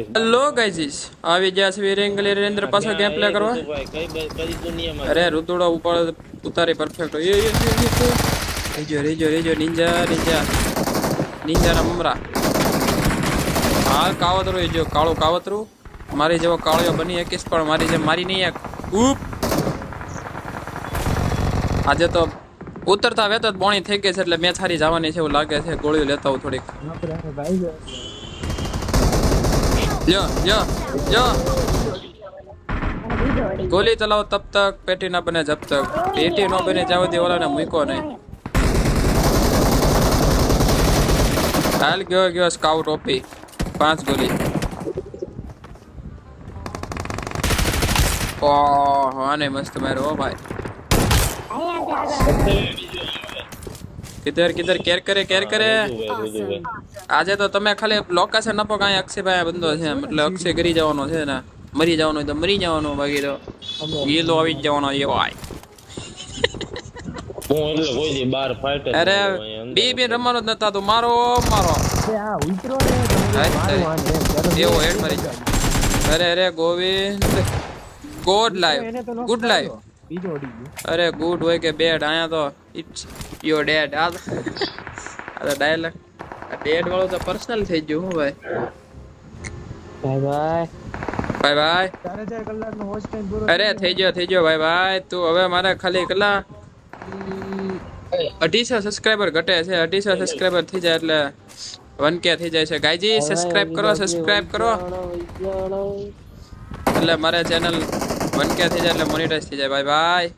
Hello guys આવી ગયા છે વીરેન્ગલી રેન્દ્ર પાછો ગેમ પ્લે કરવા અરે રુદુડો ઉપર ઉતારી પરફેક્ટ રેજો નિંજા ના મમરા હાલ કાવતરું જો કાળું કાવતરું મારી જેવો કાળિયો બની એકીશ પણ મારી જેમ મારી નહીં એક ઉપ આજે તો ઉતરતા વેત જ બોણી થઈ ગઈ છે એટલે મેચ હારી જવાની છે એવું લાગે છે ગોળીઓ લેતા હું થોડીક જો गोली चलाओ तब तक पेटी ना बने जब तक पेटी न बने जाओ दे वाला ने मुको नहीं हाल गयो स्काउट ओपी 5 गोली ओह आने मस्त मारो ओ भाई किधर केर करे આજે તો તમે ખાલી લોકેશન આપો કાંઈ અક્ષયભાઈ બંધો છે એટલે અક્ષય કરી જવાનો છે ને મરી જવાનો તો મરી જવાનો બાકી તો ગીલો આવી જ જવાનો એ ભાઈ હું એટલે કોઈ દી 12 ફાઈટર અરે બી રમવાનો જ નતા તો મારો આ ઉતરો ને એવો હેડ મરી અરે ગોવિંદ ગુડ લાઈવ બીજો ઓડી ગયો અરે ગુડ હોય કે બેડ આયા તો ઇટ્સ યોર ડેડ આ તો ડાયલોગ ડેડ વાળો તો પર્સનલ થઈ ગયો હું ભાઈ બાય તારે 4 કલાકનો હોસ્ટ ટાઈમ પૂરો અરે થઈ ગયો ભાઈ તું હવે મારે ખાલી કેટલા 250 સબસ્ક્રાઇબર ઘટે છે 250 સબસ્ક્રાઇબર થઈ જાય એટલે 1k થઈ જાય છે ગાયજી સબસ્ક્રાઇબ કરો એટલે મારે ચેનલ 1k થઈ જાય એટલે મોનેટાઈઝ થઈ જાય બાય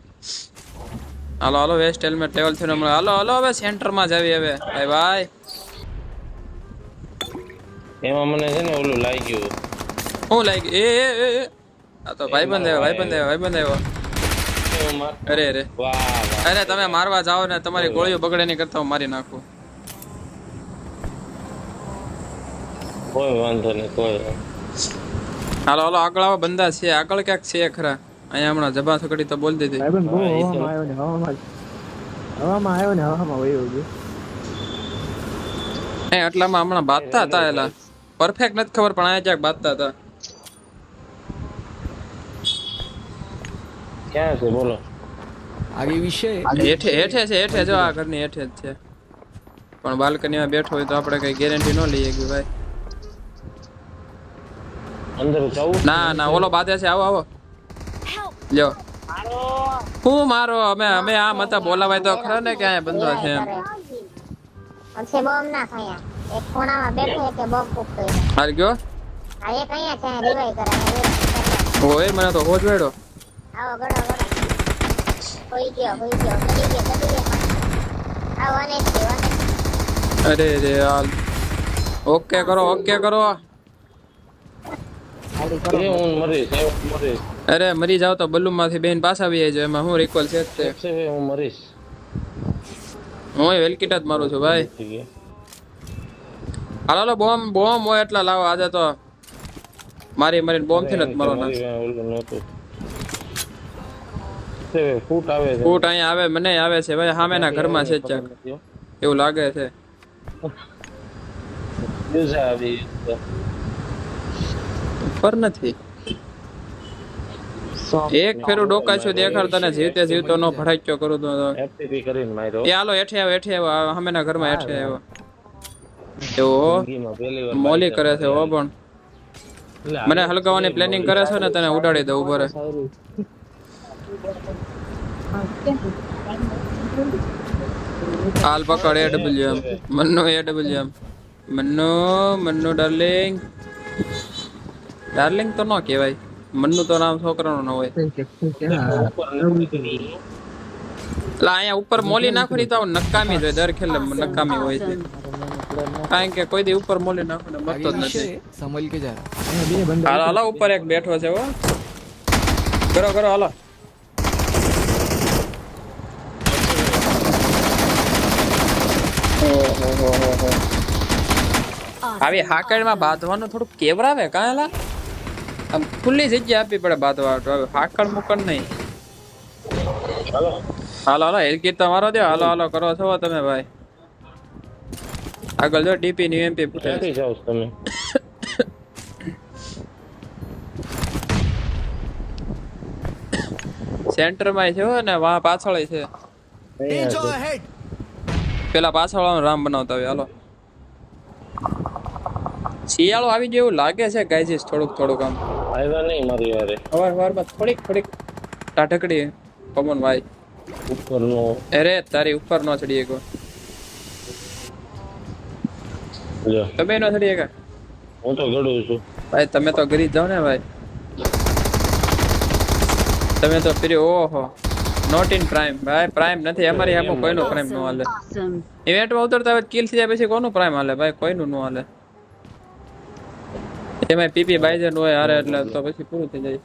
હાલો વેસ્ટ હેલ્મેટ લેવલ થી હાલો હવે સેન્ટર માં જાવી હવે બાય એમાં મને છે ને ઓલું લાગ્યું હું લાગી એ આ તો ભાઈબંધ આવ્યો અરે વાહ અરે તમે મારવા જાઓ ને તમારી ગોળીઓ બગડે નહીં કરતા હું મારી નાખું કોઈ વાંધો નહીં કોઈ હાલો આગળ આવો બંદા છે આગળ ક્યાંક છે ખરા અહીંયા હમણાં જબા થકડી તો બોલ દીધી ભાઈબંધ બહુ હવામાં આવ્યો ને હવામાં વયો ગયો આટલામાં હમણાં બાતતા હતા એલા પરફેક્ટ નથી ખબર પણ અહીંયા ક્યાંક બાતતા હતા ક્યાં છે બોલો આગે વિષય હેઠે છે જો આ ઘરની હેઠે જ છે પણ બાલ્કનીમાં બેઠો હોય તો આપણે કઈ ગેરંટી ન લઈએ કે ભાઈ અંદર જવું ના ઓલો બાધે છે આવો લ્યો હું મારો અમે આ મતા બોલાવાય તો ખરા ને કે અહીંયા બંધો છે એમ અક્ષય બોમ્બ ના ખાયા એક ખૂણામાં બેઠો કે બોમ્બ ફૂટતો હાલ ગયો આ એક અહીંયા છે રિવાઇવ કરે ઓય મને તો હોજ વેડો આવો ગડો હોઈ ગયો ચડી ગયો આવો ને અરે હાલ ઓકે કરો હું મરીશ અરે મરી જાવ તો બલ્લુ માંથી બેન પાછા આવી જાય એમાં હું રિકોલ છે હું મરીશ હું વેલકીટ જ મારું છું ભાઈ હાલો બોમ્બ હોય એટલા લાવો આજે તો મારીને બોમ્બ થી નથી મારો ફૂટ અહીંયા આવે મને આવે છે ભાઈ સામેના ઘરમાં છે ચાક એવું લાગે છે પર નથી એક ફેરું ડોકાચ્યું દેખાડ તને જીવતો નો ભડાક્યો કરું તો એફટીપી કરીને માર્યો એ હાલો હેઠે આવો સામેના ઘરમાં હેઠે આવ્યો એવો મોલી કરે છે હો પણ મને હલગાવાની પ્લાનિંગ કરે છે ને તને ઉડાડી દઉં ઉપર હાલ પકડ એડબ્લ્યુએમ મન્નુ ડાર્લિંગ તો ન કહેવાય મન્નુ તો નામ છોકરાનું ન હોય એટલે અહીંયા ઉપર મોલી નાખો ની તો નકામી જ હોય દર ખેલે નકામી હોય છે કારણ કે કોઈ દી ઉપર મોલી નાખો ને મરતો જ નથી સંભળ કે જા હાલો ઉપર એક બેઠો છે હો કરો હાલો આવી હાકડમાં બાંધવાનું થોડું કેવરાવે કાંલા આમ ખુલ્લી જગ્યા આપવી પડે બાંધવા હાકડ મુકડ નહીં હાલો હેલકીટ તમારો દો હાલો કરો છો તમે ભાઈ આગળ જો ડીપી ની એમપી ફૂટે ક્યાંથી જાવ તમે સેન્ટર માં છે હો ને વાહ પાછળ છે અહીંયા છે. પેલા પાછળ રામ બનાવતા હોય હાલો શિયાળો આવી ગયો એવું લાગે છે ગાઈજીસ થોડુંક આમ આવ્યા નહીં મારી યારે સવારમાં થોડીક ટાઢકડી પવન ભાઈ ઉપરનો અરે તારી ઉપર નો ચડીએ કો લ્યો તમે નો ચડીએ કા હું તો ગળું છું ભાઈ તમે તો ગરી જાવ ને ભાઈ તમે તો ફરી ઓહો નોટ ઇન પ્રાઇમ ભાઈ પ્રાઇમ નથી અમારી આમાં કોઈનો પ્રાઇમ ન હાલે ઇવેન્ટમાં ઉતરતા હોય કિલ થઈ જાય પછી કોનું પ્રાઇમ હાલે ભાઈ કોઈનું ન હાલે એમાં પીપી બાઈજન હોય હારે એટલે તો પછી પૂરું થઈ જાય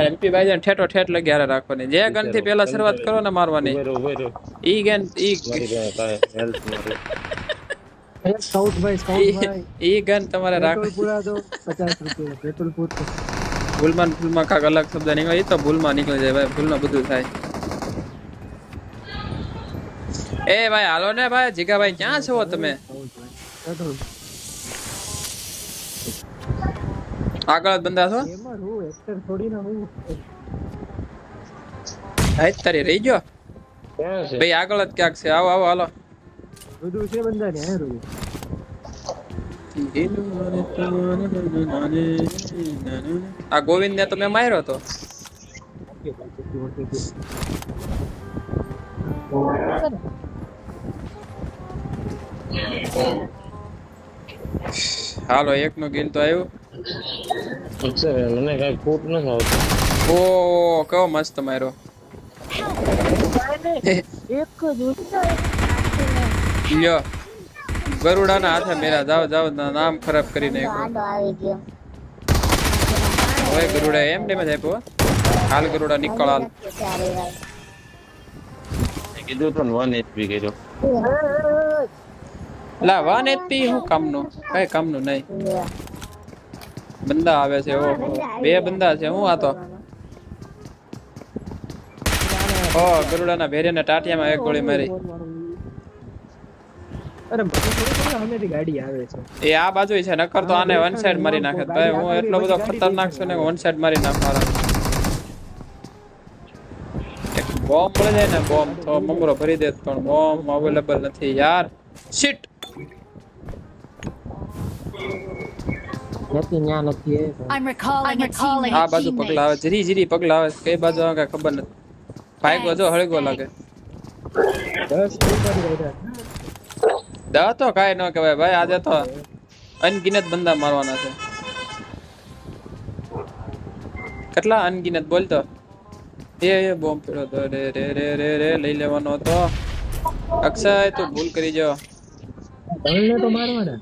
એમપી બાઈજન ઠેઠો ઠેઠ લગી હારે રાખવાની જે ગન થી પહેલા શરૂઆત કરો ને મારવાની ઉભે રહ્યો ઈ ગન ઈ મારી પાસે કાંઈ હેલ્પ નથી સ્કાઉટ ભાઈ ઈ ગન તમારે રાખ પેટ્રોલ પૂરા દો 50 રૂપિયા પેટ્રોલ પૂરતો ભૂલમાં કાક અલગ શબ્દ નીકળે ઈ તો ભૂલમાં નીકળી જાય ભાઈ ભૂલમાં બધું થાય એ ભાઈ હાલો ને ભાઈ જીગાભાઈ ક્યાં છો તમે પેટ્રોલ આગળ જ બંધા છો એમાં હું એક્ટર થોડી ના હું હાઈ તારી રહી ગયો ક્યાં છે ભાઈ આગળ જ ક્યાંક છે આવો હાલો બધું છે બંદા ને હે રૂ આ ગોવિંદ ને તો મેં માર્યો તો હાલો એક નો ગિલ તો આવ્યું મને કઈ ફૂટ નથી આવતું ઓ કેવો મસ્ત માર્યો એક જ લ્યો ગરુડાના હાથે મેરા જાવ નામ ખરાબ કરી નાખ્યો આડો આવી ગયો ઓય ગરુડા એમ ડેમેજ આપ્યો હાલ ગરુડા નીકળ હાલ ચારે ભાઈ મેં કીધું તો 1 HP કર્યો લા 1 HP હું કામનું કઈ કામનું નહીં બંદા આવે છે ઓહો બે બંદા છે હું આ તો ઓ ગરુડાના ભેરિયાને ટાટિયામાં એક ગોળી મારી અરે બધું થોડું સામેથી ગાડી આવે છે એ આ બાજુ છે નકર તો આને વન સાઈડ મારી નાખે ભાઈ હું એટલો બધો ખતરનાક છું ને વન સાઈડ મારી નાખવાનો એક બોમ્બ મળે જાય ને બોમ્બ તો મમરો ભરી દે પણ બોમ્બ અવેલેબલ નથી યાર શિટ નથી ન્યા નથી એ I'm recalling a આ બાજુ પગલા આવે જીરી પગલા આવે કઈ બાજુ આવે કઈ ખબર નથી ભાઈ જો હળગો લાગે 10 ઉપર ગયા દા તો કાઈ ન કહેવાય ભાઈ આજે તો અનગિનત બંદા મારવાના છે કેટલા અનગિનત બોલતો એ બોમ્બ પડ્યો તો રે લઈ લેવાનો હતો અક્ષય તું ભૂલ કરી જો તમને તો મારવાના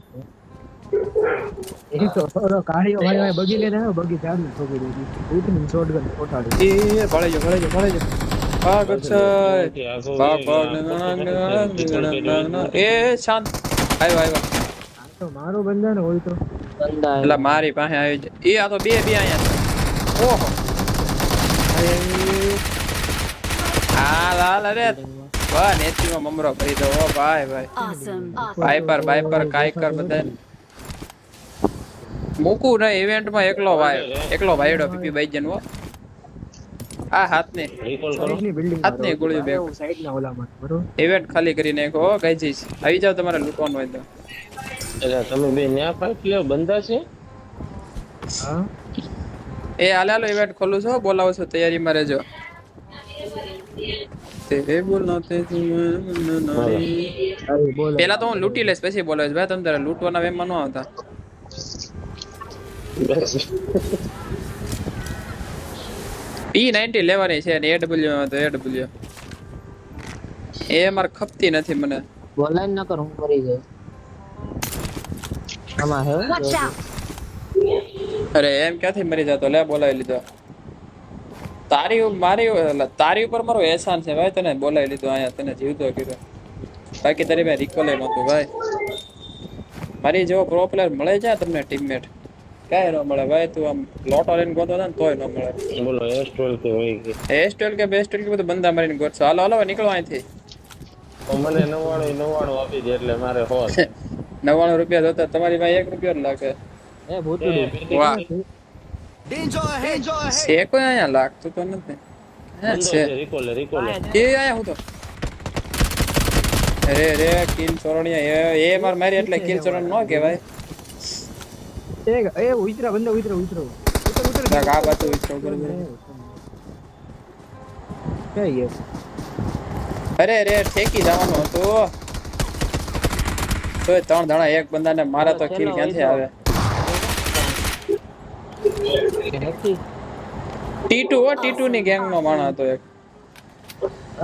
એ તો ઓરો કાળીઓ ભાઈ બગી લેને આવ્યો બગી ચાલુ ઠોકી દીધી ઉઠની શોટગન કોઠાડી એ ભળાઈ જો ભાગ અક્ષય ભાગ એ શાંત આવ્યો આ તો મારો બંદા ને હોય તો બંદા એટલે મારી પાસે આવી જાય એ આ તો બે અહીંયા છે ઓહો હાલ અરે વાહ નેતીમાં મમરો ભરી દો ઓ ભાઈ awesome. બાઈપર કાઈ કર બધા મૂકું ને ઇવેન્ટમાં એકલો વાયડો પીપી બાઈજન હો આ હાથને રિકોલ કરો ની બિલ્ડિંગ હાથની ગોળી બેક સાઈડ ના ઓલામાં બરોબર ઇવેન્ટ ખાલી કરી નાખો ગાઈજીસ આવી જાવ તમારે લૂંટવાનું હોય તો એટલે તમે બે ન્યા ફાઈટ લ્યો બંધા છે હા એ હાલો ઇવેન્ટ ખોલું છો બોલાવો છો તૈયારીમાં રહેજો તેરે બોલાતે અરે બોલ પેલા તો હું લૂંટી લઈશ પછી બોલાવીશ ભાઈ તમે તારે લૂંટવાના વેમમાં ન આવતા P90 લેવાની છે ને AW તો AW એ મારે ખપતી નથી મને બોલાય ન કર હું મરી જાય આમાં હે Watch out. અરે એમ ક્યાંથી મરી જતો લે બોલાવી લીધો તારી ઉપર મારો એહસાન છે ભાઈ તને બોલાવી લીધો અહીંયા તને જીવતો કીધો બાકી તારી ભાઈ રિકોલે નહોતું ભાઈ મારી જેવો પ્રો પ્લેયર મળે છે તમને ટીમમેટ ક્યાંય ન મળે ભાઈ તું આમ લોટો લઈને ગોતો ને તોય ન મળે બોલો S12 કે હોય કે S12 કે બેસ્ટલ કે બધું બંદા મારીને ગોતશો હાલો નીકળો અહીંથી તો મને 99 આપી દે એટલે મારે હોત 99 રૂપિયા જોતા તમારી પાસે 1 રૂપિયો જ લાગે એ ભૂતડું વાહ છે કોઈ અહીંયા લાગતું તો નથી અંદર છે છે રિકોલે એ આયા હું તો અરે કિલ ચોરણિયા એ માર મારી એટલે કિલ ચોરણ નો કહેવાય એ ઉતરા બંદો ઉતરો ના આ બાજુ વિચાર બરોબર કઈ યસ અરે ઠેકી જવાનું હતું તોય 3 જણા એક બંદાને મારા તો કિલ ક્યાંથી આવે ટી2 ની ગેંગ નો માણસ હતો એક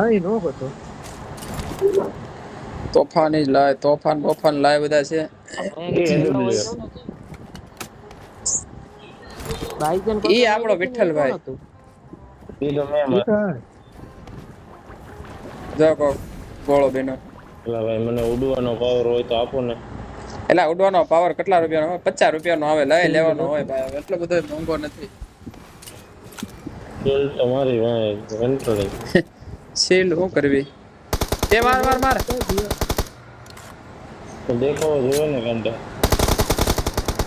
આઈ નો હતો તોફાની જ લાય તોફાન લાય બધા છે ઈ આપણો વિઠ્ઠલભાઈ એ તો મેં માર- જો કો ગોળો બેનો એલા ભાઈ મને ઉડવાનો પાવર હોય તો આપો ને એલા ઉડવાનો પાવર કેટલા રૂપિયાનો હોય 50 રૂપિયાનો આવે લઈ લેવાનો હોય ભાઈ હવે એટલો બધો મોંઘો નથી ખેલ તમારી ભાઈ કંટ્રોલિંગ સીલ શું કરવી તે માર તો દેખાવો જોઈએ ને કંટા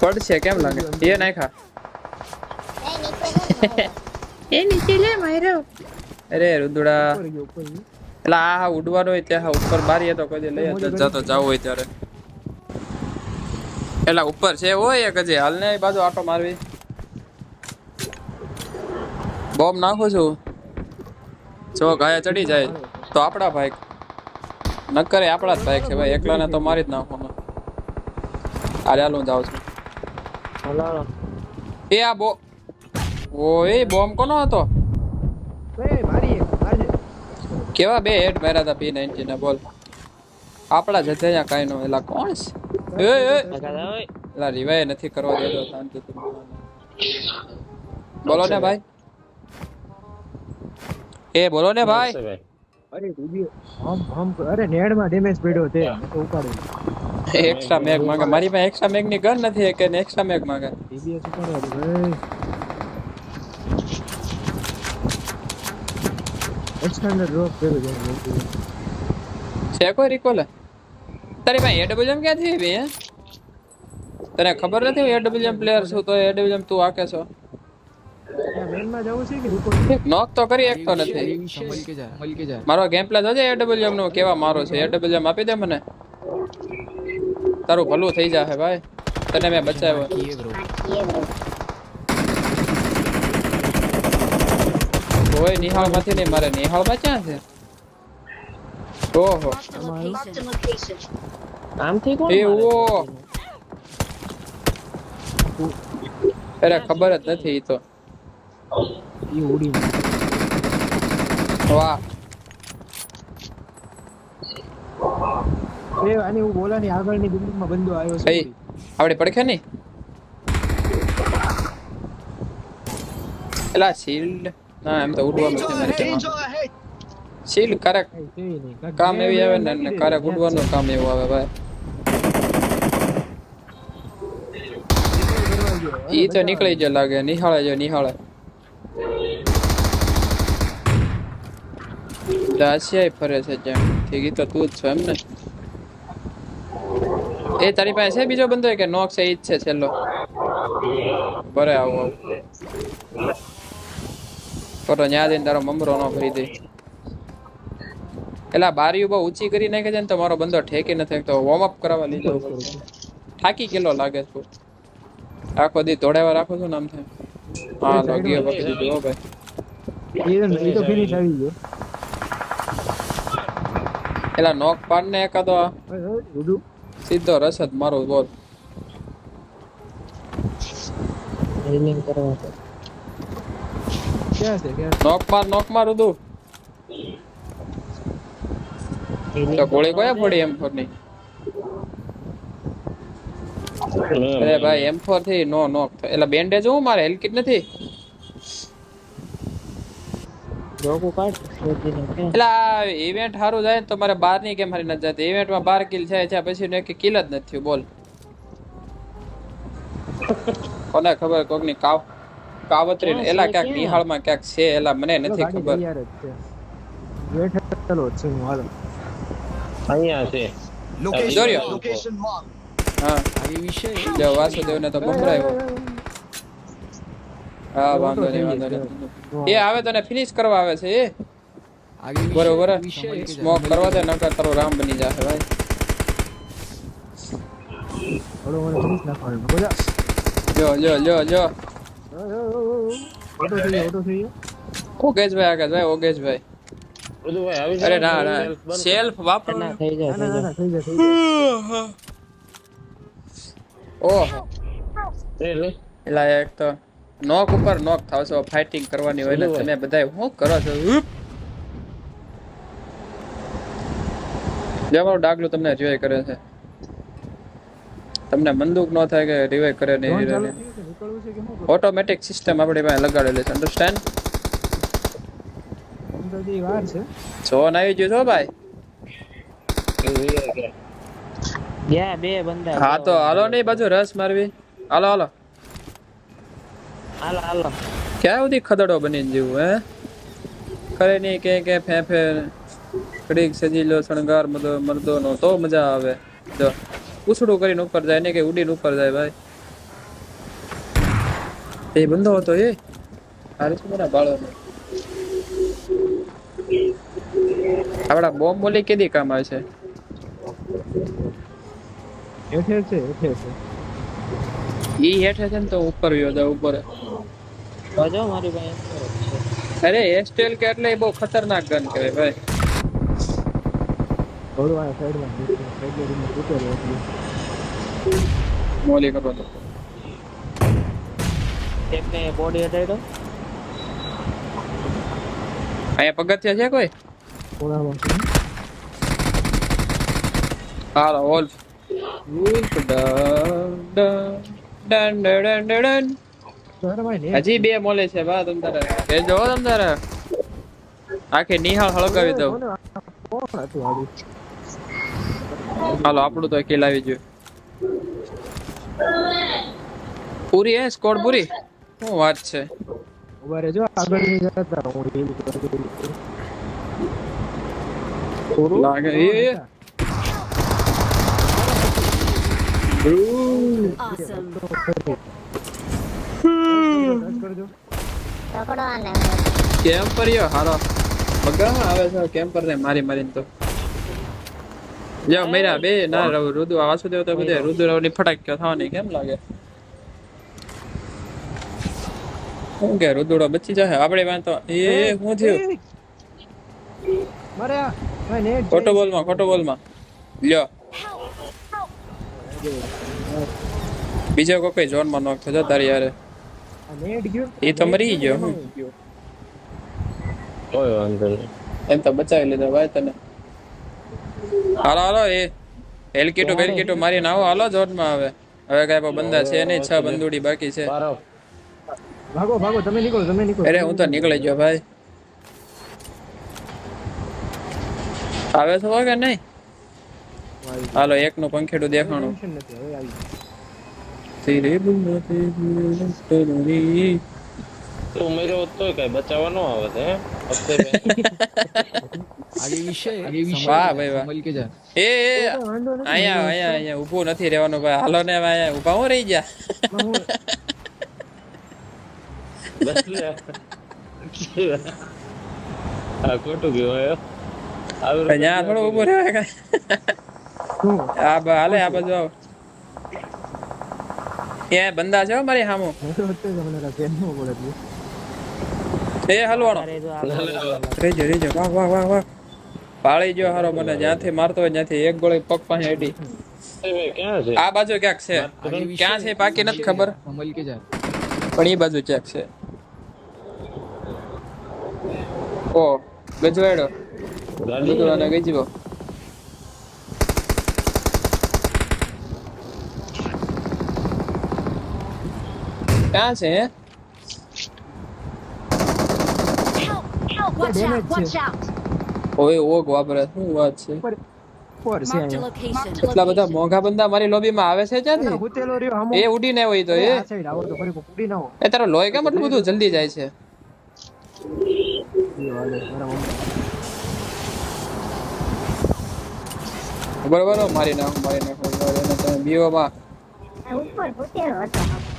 પડશે કેમ લાગે એ નાખા એ નીચે લે માર્યો અરે રુદુડા એટલે આ ઉડવાનો હોય ત્યાં ઉપર બારીએ તો કદી લઈ જતો જાવ હોય ત્યારે એટલે ઉપર છે હોય એક હજી હાલ ને એ બાજુ આટો મારવી બોમ્બ નાખું છું જો ગાયા ચડી જાય તો આપડા ભાઈ નકરે આપડા જ ભાઈ છે ભાઈ એકલાને તો મારી જ નાખવાનો આરે હાલ હું જાઉં છું એ આ ઓય બોમ્બ કોનો હતો કેવા બે હેડ માર્યા હતા P90 ને બોલ આપડા જ હતા કાઈ નો એલા કોણ છે એલા રિવાય નથી કરવા દેતો શાંતિ બોલો ને ભાઈ એ બોલો ને ભાઈ અરે હમ અરે નેડ માં ડેમેજ પડ્યો તે તો ઉપાડ્યો એક્સ્ટ્રા મેગ માંગે મારી પાસે એક્સ્ટ્રા મેગ ની ગન નથી કે એક્સ્ટ્રા મેગ માંગે ડીબીએસ ઉપાડ્યો ભાઈ એક્સટેન્ડર ડ્રોપ કર્યો છે કોઈ રિકોલ તારી પાસે એડબ્લ્યુએમ ક્યાંથી આવી હે તને ખબર નથી હું એડબ્લ્યુએમ પ્લેયર છું તો એડબ્લ્યુએમ તું આકે છો મેન માં જવું છે કે રિપોર્ટ નોક તો કરી એકતો નથી मल के जा મારો ગેમ પ્લે જોજે એડબ્લ્યુએમ નો કેવા મારો છે એડબ્લ્યુએમ આપી દે મને તારું ભલું થઈ જાહે ભાઈ તને મેં બચાવ્યો ये ब्रो કોઈ નિહાળ માંથી નહીં મારે નિહાળ માં ક્યાં છે ઓહો આમથી કોણ એ ઓ અરે ખબર જ નથી ઈ તો ઈ ઉડી વાહ એ આની હું બોલાની આગળની બિલ્ડિંગ માં બંદો આવ્યો છે કઈ આપડે પડખે નહીં એલા શીલ્ડ ના એમ તો ઉડવાનું છે મારી પાસે શીલ્ડ કરે કામ એવી આવે ને કરે ઉડવાનું કામ એવું આવે ભાઈ ઈ તો નીકળી જ લાગે નિહાળે દાસિયા ફરે છે જેમ ઠીક ઈ તો તું જ છો એમ ને એ તારી પાસે છે બીજો બંદો કે નોક છે ઈ જ છે છેલ્લો બરે આવો કરો ન્યા જઈને તારો મમરો નો ભરી દે એલા બારીઓ બહુ ઊંચી કરી નાખે છે ને તો મારો બંદો ઠેકી નથી તો વોર્મ અપ કરાવવા લીધો થાકી ગયેલો લાગે છે આખો દી દોડાવા રાખો છો ને આમ થાય હા લોગીઓ પકડી દીધો હો ભાઈ એ તો ફિનિશ આવી ગયો એલા નોક પાડ ને એકાદો ઉડુ સીધો રસદ મારો બોલ હેલિંગ કરવા તો ક્યાં છે નોક માર ઉદુ તો ગોળી કોયા પડી M4 ની અરે ભાઈ M4 થી નો નોક એલા બેન્ડેજ હું મારે હેલ કિટ નથી જોકો કાઢ શોધીને કે એલા ઇવેન્ટ હારું જાય તો મારે 12 ની કેમ હારી ન જતી ઇવેન્ટ માં 12 કિલ છે પછી ને કે કિલ જ નથી થયું બોલ કોને ખબર કોકની કાવતરી એલા ક્યાંક નિહાળ માં ક્યાંક છે એલા મને નથી ખબર તૈયાર જ છે વેટ ચાલો છે હું હાલો અહીંયા છે જોર્યો હા आगे विषय જો વાસુદેવ ને તો બમરાયો હા વાંધો નહીં વાંધો નહીં. એ આવે તને ફિનિશ કરવા આવે છે એ आगे બરોબર विषय संभल के जा સ્મોક કરવા દે નકર તારો રામ બની જશે ભાઈ. થોડો મને ફિનિશ નાખવાનું બોલા જો જો જો જો ઓટો થઈ ગયો ઓગેશભાઈ આગળ ભાઈ ઓગેશભાઈ. બધું ભાઈ આવી અરે જાય ના ના સેલ્ફ વાપર ના થઈ જાય ઓહો લે એલા એક તો નોક ઉપર નોક થાવ છો ફાઇટિંગ કરવાની હોય ને તમે બધાય શું કરો છો હુપ. જેમાં ડાગલું તમને રિવાઈવ કરે છે તમને બંદૂક ન થાય કે રિવાઈવ કરે નહીં નીકળવું છે કે શું ઓટોમેટિક સિસ્ટમ આપણી પાસે લગાડેલી છે અન્ડરસ્ટેન્ડ. અમદાવાદ વાર છે જોન આવી ગયું છો ભાઈ. બે બંદા હા તો હાલો નહીં બાજુ રસ મારવી હાલો હાલો હાલો ક્યાં સુધી ખદડો બનીને જીવું હે કરે નહીં કે ફે ફે કડીક સજી લો શણગાર મર્દો નો તો મજા આવે. જો ઉછળું કરીને ઉપર જાય ને કે ઉડીને ઉપર જાય ભાઈ. એ બંધો હતો એ હારે છે મારા બાળો આપડા બોમ્બ બોલી કેદી કામ આવે છે. હેઠે છે ઈ હેઠે છે ને તો ઉપર વ્યો જાય ઉપર. જો મારી પાસે અરે એસ્ટેલ કે એટલે બહુ ખતરનાક ગન કહેવાય ભાઈ. થોડું આ સાઈડમાં ઉતરેલો મોલી કરો તો એકને બોડી હટાડ્યો અહીંયા પગથિયા છે કોઈ થોડામાં હાલો wolf wolf done done done હજી બે મોલે છે બા તમ તારે એ જો તમ તારે આખી નિહાળ હળગાવી દઉં. કોણ હતું આડું હાલો આપણું તો કિલ આવી ગયું પૂરી હે સ્કોર પૂરી શું વાત છે. ઉભા રહેજો આગળ નહીં જતા હું હીલ કરું લાગે એ કરજો પકડો આને કેમ્પર યો હારો બગા આવે છે કેમ્પર ને મારી મારીને તો જો મેરા બે ના રુદુ વાસુદેવ તો બધે રુદુરાવ ની ફટાક્યો થવાની કેમ લાગે શું કે રુદુડો બચી જાય આપણે વાં તો એ શું થયું મારે આ નેટ ખોટો બોલમાં લ્યો બીજો કોઈ ઝોન માં નોક થયો તારી યારે નેટ ગયો એ તો મરી ગયો હું કોઈ વાંધો નહીં એમ તો બચાવી લીધો ભાઈ તને. હાલો હાલો એ હેલકીટો મારીને આવો હાલો ઝોન માં હવે કઈ બંદા છે નહીં 6 બંદૂડી બાકી છે. બારો ભાગો તમે નીકળો અરે હું તો નીકળી ગયો ભાઈ. આવે છે કે નહીં હાલો એક નું પંખેડું દેખાણું ટેન્શન નથી હવે આવી તેરે બુલાતી તું મેરો તો કઈ બચાવવા ન આવે છે હે હપ્તે आगे विषय વાહ ભાઈ વાહ. संभल के जा એ વાંધો નથી અહીંયા ઊભું નથી રહેવાનું ભાઈ હાલો ને અહીંયા ઊભા હું રહી ગયા. બસ લે આ ખોટું ગયું હે અહીંયા થોડું ઊભું રહેવાય કાંઈ. શું હાલે આ બાજુ આવો ત્યાં બંદા છે હો મારી સામું. હું તો અત્યારે મને પેનનું બોલે છે એ હલવાણો રેજો વાહ પાળી ગયો હારો મને જ્યાંથી મારતો હોય ત્યાંથી એક ગોળી પગ પાસે હેડી. ભાઈ ક્યાં છે આ બાજુ ક્યાંક છે ક્યાં છે બાકી નથી ખબર संभल के जा પણ એ બાજુ ક્યાંક છે. ઓ ગજવાડો ગાડી ગજવાડો ગજવો ક્યાં છે હે? Watch out! Watch out! ઓય ઓગ વાપરે શું વાત છે. ઉપર છે Marked a અહીંયા location. એટલા બધા મોંઘા બંદા મારી લોબીમાં આવે છે ક્યાંથી હુતેલો રહ્યો હામો એ ઉડીને હોય તો એ આ સાઈડ આવો તો ફરી કુડી ના હો એ તારો લોહી કેમ એટલું બધું જલ્દી જાય છે. બરોબર મારી નાખું તમે બીઓમાં ઉપર ભૂતેલો હતો અહીંયા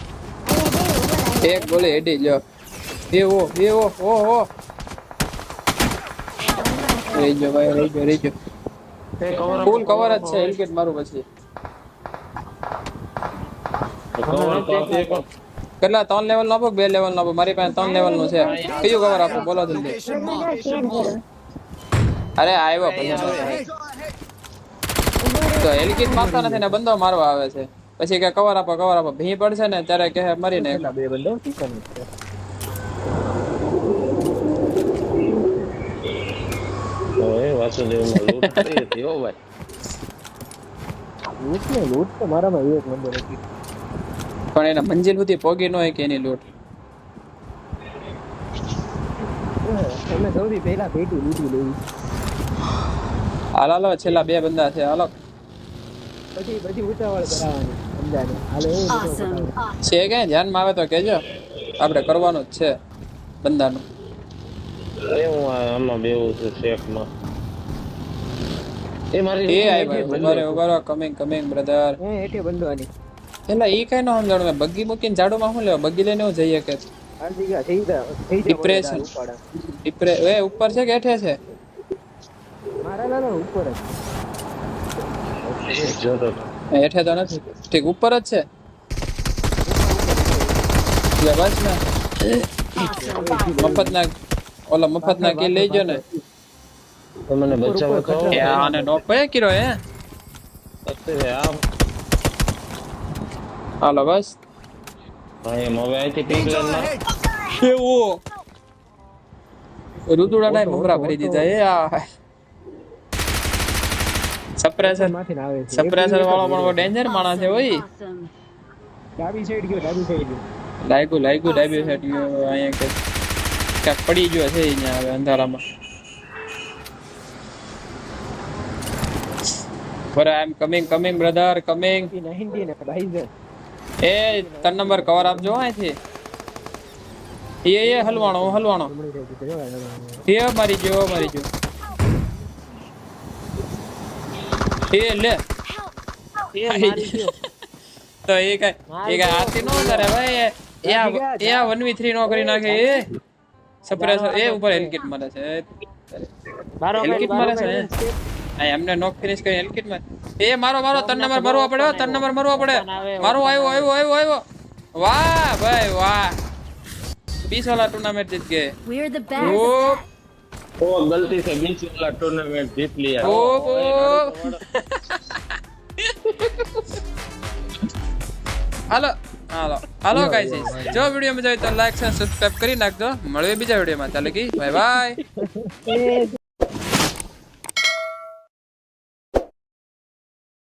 જઈ ઉભો એક ગોળી હેડી લ્યો એ ઓ રહી ગયો ભાઈ રહી ગયો એ cover up, ફૂલ કવર જ છે હેલકેટ મારું પછી cover up આપી એક. કેટલા 3 લેવલ નો આપો 2 લેવલ નો આપો મારી પાસે 3 લેવલ નું છે કયું કવર આપો બોલો જલ્દી અરે આવ્યો પછી તો હેલકેટ મારતા નથી ને બંદો મારવા આવે છે પછી કે કવર આપો ભી પડશે ને ત્યારે કહે મરીને એટલા બે બંદો ટીકન છે ઓય વાસુદેવમાં લૂંટ કરી હતી હો ભાઈ. લૂટ તો મારામાં એક નંબર હતી પણ એના મંજિલ સુધી પોગી ન હોય કે એની લૂંટ અમે સૌથી પહેલા પેટી લૂંટી લેવી હાલો છેલ્લા 2 બંદા છે હાલો પછી ઉતાવળ કરાવવાની સમજાને હાલો એવું બધું છે કે ધ્યાનમાં આવે તો કહેજો આપણે કરવાનું જ છે બંદાનું એ હું આમાં બેવું છું શેકમાં. એ મારી એ આય ઉભા કમિંગ બ્રધર હેઠે બંદો આની એલા ઈ કઈ ન સમજાણું મેં બગ્ગી મૂકીને ઝાડુમાં શું લેવા બગ્ગી લઈને હું જઈએ કે આંટીકા થઈ જાય Depression. એ ઉપર છે કે હેઠે છે મારા ના ઉપર જ જોતો હતો. હેઠે તો નથી ઠીક ઉપર જ છે લે બસ ને મફતના કી લઈ ગયો ને તો મને બચાવો તો એ આને નોક કયો કર્યો હે અત્યારે આ હાલો બસ ભાઈ એમ હવે અહીંથી pink lane માં એવું રુદુડા મમરા ભરી દીધા એ આ માંથી ના આવે છે સપ્રેસર વાળો પણ બહુ ડેન્જર માણસ છે ઓય ડાબી સાઈડ ગયો લાગ્યું ડાબી સાઈડ અહીંયા કે ક્યાંક પડી ગયો છે અહીંયા હવે અંધારામાં બરાબર આઈ એમ કમિંગ બ્રધર કમિંગ 90 ને રાઈઝર એ 3 નંબર કવર આપજો અહીંથી એ હલવાણો એ મારી જો એ લે એ મારી ગયો તો એ કઈ આરતી નો કરે ભાઈ એ આ 1v3 નો કરી નાખે એ સપ્રેસર એ ઉપર હેલકિટ મારે છે હેલકિટ મારે છે આ એમને નોક ફિનિશ કરી હેલકિટ મારે એ મારો 3 નંબર મરવા પડે 3 નંબર મરવા પડે મારો આવ્યો વાહ ભાઈ વાહ 20 वाला टूर्नामेंट जीत गए We're the ओ best. ओ गलती से 20 वाला टूर्नामेंट जीत लिया ओ હાલો ગાઈસ જો વિડિયો મજા આવી તો લાઈક અને સબસ્ક્રાઇબ કરી નાખજો મળીએ બીજા વિડિયોમાં ચાલે કે બાય બાય